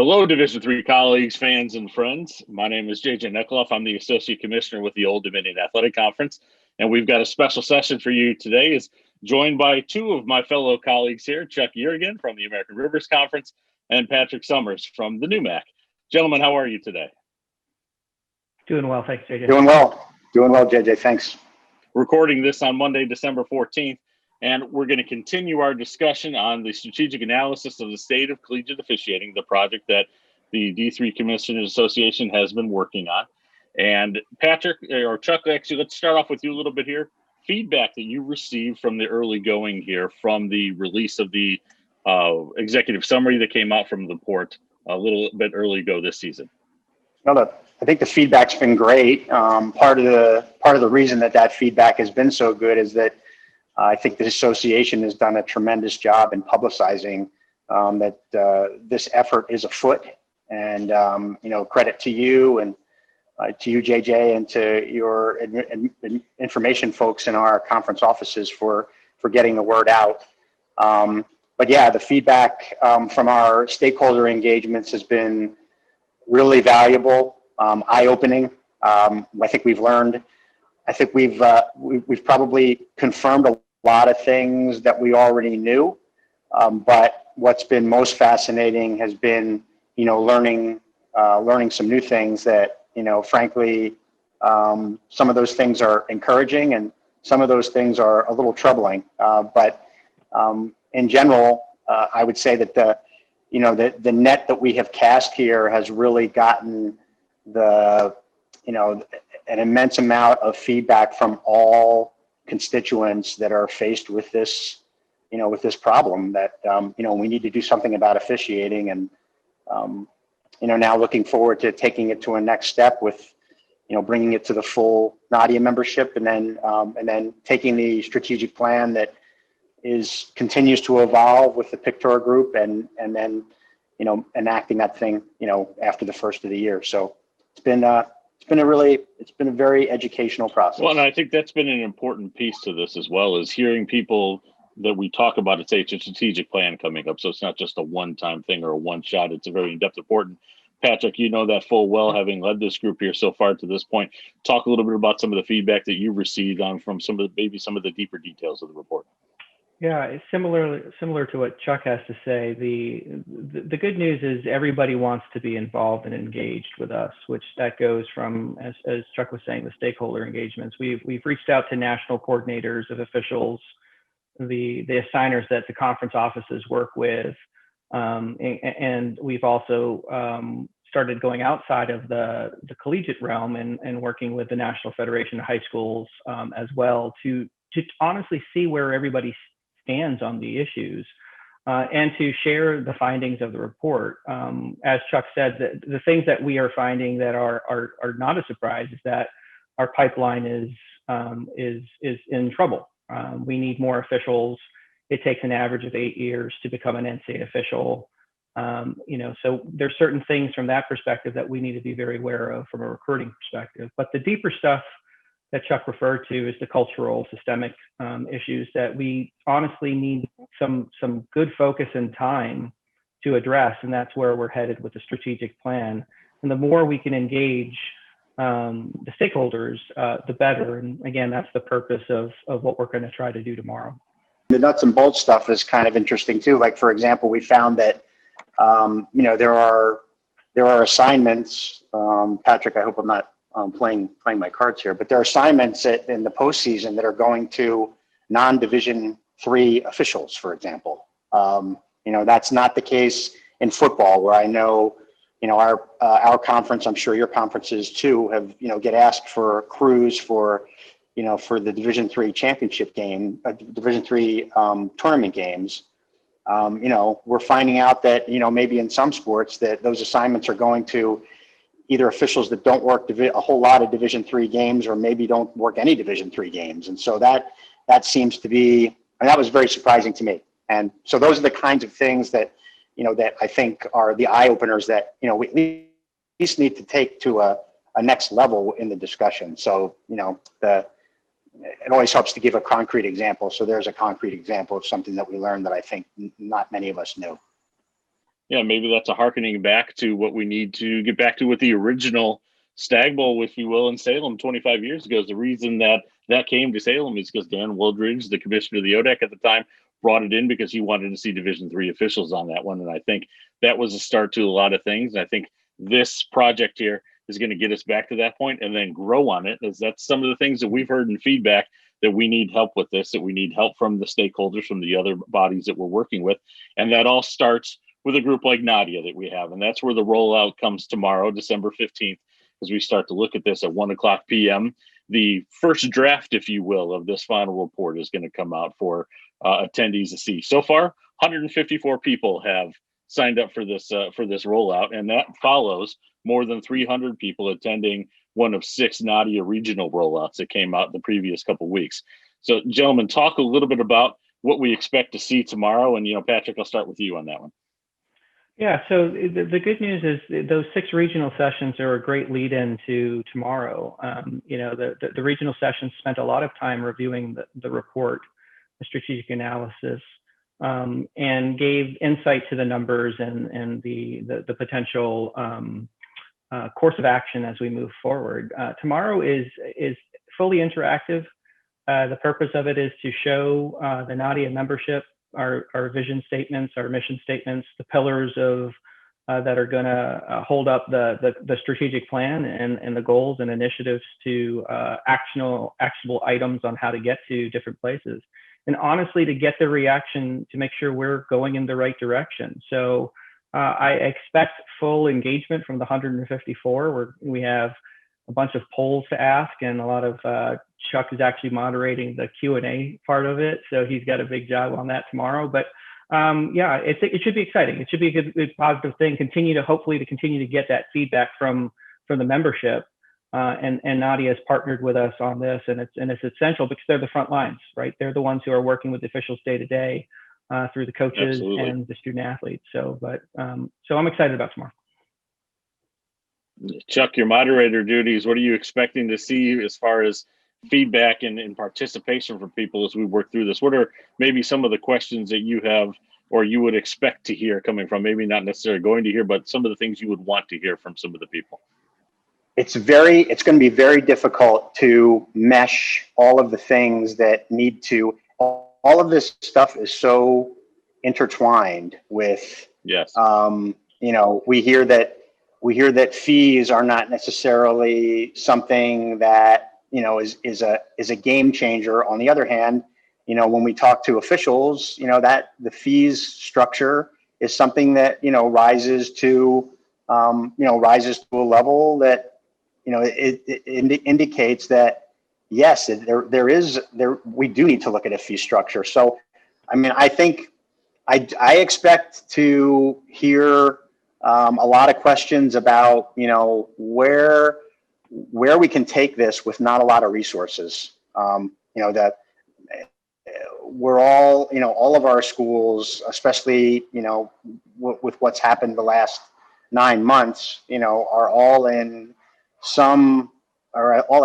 Hello, Division III colleagues, fans, and friends. My name is JJ Nekoloff. I'm the Associate Commissioner with the Old Dominion Athletic Conference, and we've got a special session for you today. Is joined by two of my fellow colleagues here, Chuck Yrigoyen from the American Rivers Conference and Patrick Summers from the NUMAC. Gentlemen, how are you today? Doing well, thanks, JJ. Doing well, JJ, thanks. Recording this on Monday, December 14th. And we're going to continue our discussion on the strategic analysis of the state of collegiate officiating, the project that the D3 Commissioners Association has been working on. And Patrick, or Chuck, actually, let's start off with you a little bit here. Feedback that you received from the early going here from the release of the executive summary that came out from the port a little bit early ago this season. Well, I think the feedback's been great. Part of the reason that feedback has been so good is that I think the association has done a tremendous job in publicizing that this effort is afoot, and credit to you and to you, JJ, and to your information folks in our conference offices for getting the word out. But yeah, the feedback from our stakeholder engagements has been really valuable, eye-opening. I think we've learned. I think we've probably confirmed a lot of things that we already knew, but what's been most fascinating has been, learning some new things that, frankly, some of those things are encouraging and some of those things are a little troubling. But in general, I would say that the net that we have cast here has really gotten an immense amount of feedback from all constituents that are faced with this, with this problem that, we need to do something about officiating, and, now looking forward to taking it to a next step with, bringing it to the full NADIA membership, and then taking the strategic plan that continues to evolve with the Pictor group, and then, enacting that thing, after the first of the year. So it's been a very educational process. Well, and I think that's been an important piece to this as well, is hearing people that we talk about. It's a strategic plan coming up, so it's not just a one-time thing or a one-shot. It's a very in-depth, important. Patrick, you know that full well, having led this group here so far to this point. Talk a little bit about some of the feedback that you received from some of the deeper details of the report. Yeah, it's similar to what Chuck has to say. The good news is everybody wants to be involved and engaged with us, which that goes from, as Chuck was saying, the stakeholder engagements. We've reached out to national coordinators of officials, the assigners that the conference offices work with, and we've also started going outside of the collegiate realm and working with the National Federation of High Schools as well to honestly see where everybody stands on the issues, and to share the findings of the report. As Chuck said, the things that we are finding that are not a surprise is that our pipeline is in trouble. We need more officials. It takes an average of 8 years to become an NCAA official. So there's certain things from that perspective that we need to be very aware of from a recruiting perspective. But the deeper stuff that Chuck referred to is the cultural, systemic issues that we honestly need some good focus and time to address, and that's where we're headed with the strategic plan. And the more we can engage the stakeholders, the better. And again, that's the purpose of what we're going to try to do tomorrow. The nuts and bolts stuff is kind of interesting too. Like, for example, we found that there are assignments. Patrick, I hope I'm not playing my cards here, but there are assignments in the postseason that are going to non-Division III officials, for example. That's not the case in football, where I know, our conference, I'm sure your conferences too, have, get asked for crews for the Division III championship game, Division III tournament games. We're finding out that, maybe in some sports that those assignments are going to either officials that don't work a whole lot of Division III games, or maybe don't work any Division III games. And so that seems to be, and that was very surprising to me. And so those are the kinds of things that, that I think are the eye openers that, we at least need to take to a next level in the discussion. So, it always helps to give a concrete example. So there's a concrete example of something that we learned that I think not many of us knew. Yeah, maybe that's a harkening back to what we need to get back to with the original Stag Bowl, if you will, in Salem 25 years ago. The reason that that came to Salem is because Dan Wooldridge, the commissioner of the ODEC at the time, brought it in because he wanted to see Division III officials on that one. And I think that was a start to a lot of things. And I think this project here is going to get us back to that point and then grow on it, as that's some of the things that we've heard in feedback, that we need help with this, that we need help from the stakeholders, from the other bodies that we're working with. And that all starts with a group like Nadia that we have. And that's where the rollout comes tomorrow, December 15th, as we start to look at this at 1:00 p.m. The first draft, if you will, of this final report is going to come out for attendees to see. So far, 154 people have signed up for this rollout, and that follows more than 300 people attending one of 6 Nadia regional rollouts that came out the previous couple of weeks. So, gentlemen, talk a little bit about what we expect to see tomorrow. And, Patrick, I'll start with you on that one. Yeah, so the good news is those 6 regional sessions are a great lead in to tomorrow. The regional sessions spent a lot of time reviewing the report, the strategic analysis, and gave insight to the numbers and the potential course of action as we move forward. Tomorrow is fully interactive. The purpose of it is to show the Nadia membership our vision statements, our mission statements, the pillars of that are going to hold up the strategic plan and the goals and initiatives to actionable items on how to get to different places. And honestly, to get the reaction to make sure we're going in the right direction. So I expect full engagement from the 154, where we have a bunch of polls to ask, and a lot of Chuck is actually moderating the Q&A part of it, so he's got a big job on that tomorrow. But yeah, it should be exciting. It should be a good positive thing. Hopefully to continue to get that feedback from the membership. And Nadia has partnered with us on this, and it's essential because they're the front lines, right? They're the ones who are working with the officials day to day through the coaches Absolutely. And the student athletes. So I'm excited about tomorrow. Chuck, your moderator duties, what are you expecting to see as far as feedback and participation from people as we work through this? What are maybe some of the questions that you have or you would expect to hear coming from, maybe not necessarily going to hear, but some of the things you would want to hear from some of the people? It's going to be very difficult to mesh all of the things that need to, all of this stuff is so intertwined with, yes. We hear that fees are not necessarily something that, is a game changer. On the other hand, when we talk to officials, that the fees structure is something that, rises to a level that, it indicates that, yes, we do need to look at a fee structure. So, I think I expect to hear a lot of questions about, where we can take this with not a lot of resources. That we're all of our schools, especially, with what's happened the last 9 months, are all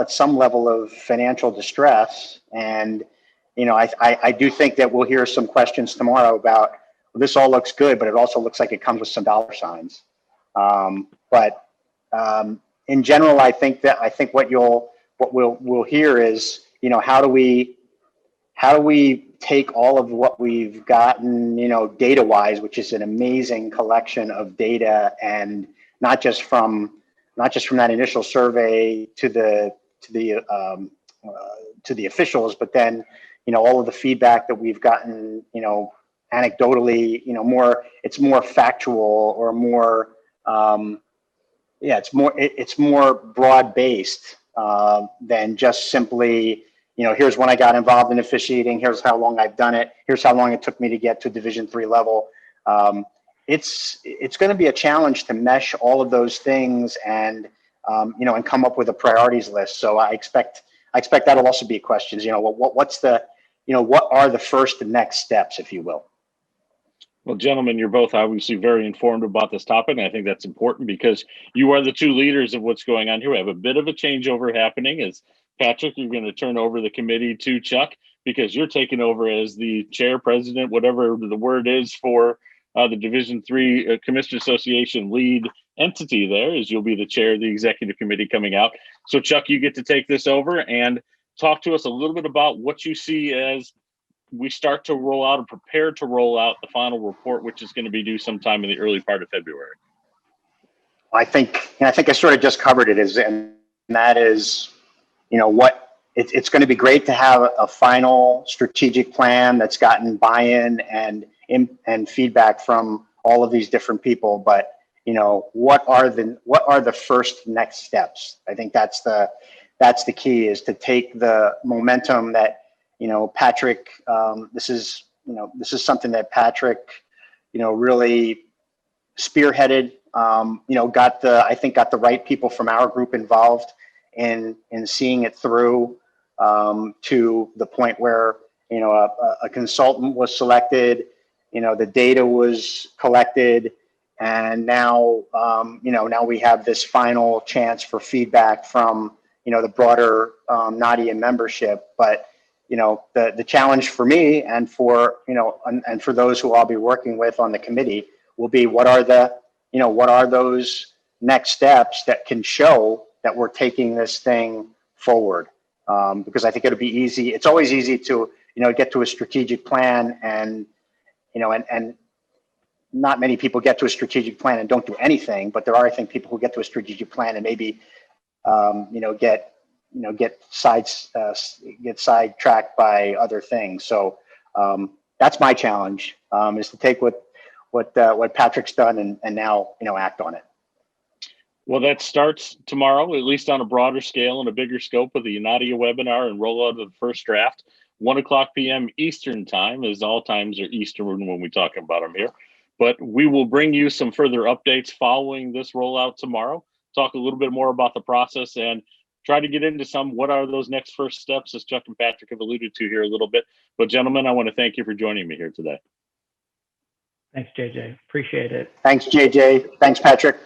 at some level of financial distress. And, I do think that we'll hear some questions tomorrow about, well, this all looks good, but it also looks like it comes with some dollar signs. In general, I think what we'll hear is, how do we take all of what we've gotten, data wise, which is an amazing collection of data, and not just from that initial survey to the officials, but then, all of the feedback that we've gotten, anecdotally, it's more factual or more, it's more broad based than just simply, here's when I got involved in officiating, here's how long I've done it, here's how long it took me to get to Division III level. It's going to be a challenge to mesh all of those things and and come up with a priorities list. So I expect that'll also be questions. What are the first and next steps, if you will? Well, gentlemen, you're both obviously very informed about this topic, and I think that's important because you are the two leaders of what's going on here. We have a bit of a changeover happening. As Patrick, you're going to turn over the committee to Chuck because you're taking over as the chair, president, whatever the word is for the Division III Commissioner Association lead entity there, as you'll be the chair of the executive committee coming out. So Chuck, you get to take this over and talk to us a little bit about what you see as we start to roll out and prepare to roll out the final report, which is going to be due sometime in the early part of February. I think I sort of just covered it, and that is, it's going to be great to have a final strategic plan that's gotten buy-in and feedback from all of these different people. But what are the first next steps? I think that's the key, is to take the momentum that Patrick. This is something that Patrick really spearheaded. I think got the right people from our group involved in seeing it through to the point where a consultant was selected, the data was collected, and now now we have this final chance for feedback from the broader Nadia membership. But the challenge for me and for and for those who I'll be working with on the committee will be, what are those next steps that can show that we're taking this thing forward? Because I think it'll be easy. It's always easy to get to a strategic plan, and and not many people get to a strategic plan and don't do anything. But there are, I think, people who get to a strategic plan and maybe get sidetracked by other things. So that's my challenge, is to take what Patrick's done and now act on it. Well, that starts tomorrow, at least on a broader scale and a bigger scope, of the Nadia webinar and rollout of the first draft. 1:00 p.m. Eastern time, as all times are Eastern when we talk about them here. But we will bring you some further updates following this rollout tomorrow. Talk a little bit more about the process and try to get into what are those next first steps, as Chuck and Patrick have alluded to here a little bit. But gentlemen, I want to thank you for joining me here today. Thanks, JJ. Appreciate it. Thanks, JJ. Thanks, Patrick.